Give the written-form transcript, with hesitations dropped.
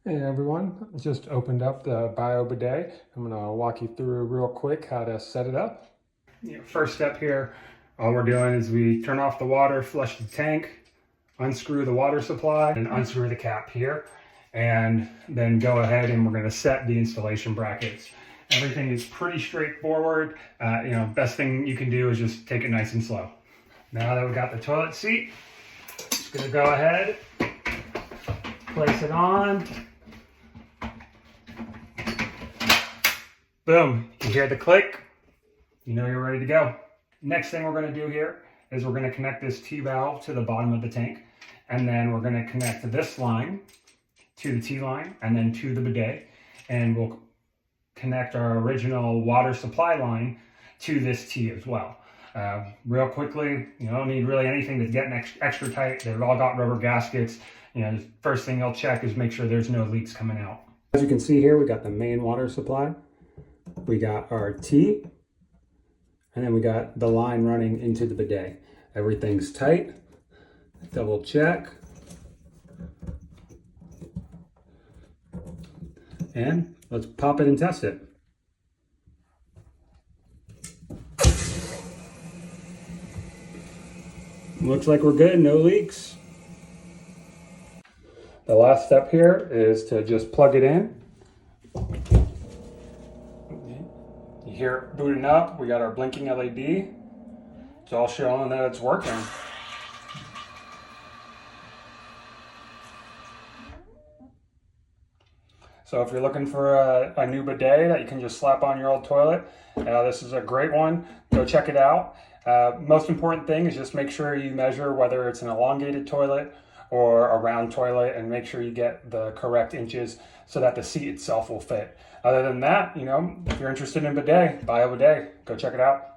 Hey everyone, just opened up the Bidet. I'm going to walk you through real quick how to set it up. First step here, all we're doing is we turn off the water, flush the tank, unscrew the water supply, and unscrew the cap here. And then go ahead and we're going to set the installation brackets. Everything is pretty straightforward. Best thing you can do is just take it nice and slow. Now that we've got the toilet seat, just going to go ahead, place it on. Boom, you hear the click, you know you're ready to go. Next thing we're gonna do here is we're gonna connect this T-valve to the bottom of the tank, and then we're gonna connect this line to the T-line and then to the bidet, and we'll connect our original water supply line to this T as well. Real quickly, you don't need really anything that's getting extra tight. They've all got rubber gaskets. The first thing you'll check is make sure there's no leaks coming out. As you can see here, we got the main water supply. We got our T, and then we got the line running into the bidet. Everything's tight. Double check. And let's pop it and test it. Looks like we're good, no leaks. The last step here is to just plug it in. You hear it booting up. We got our blinking LED. It's all showing that it's working. So if you're looking for a new bidet that you can just slap on your old toilet, this is a great one. Go check it out. Most important thing is just make sure you measure whether it's an elongated toilet or a round toilet, and make sure you get the correct inches so that the seat itself will fit. Other than that, if you're interested in bidet, buy a bidet. Go check it out.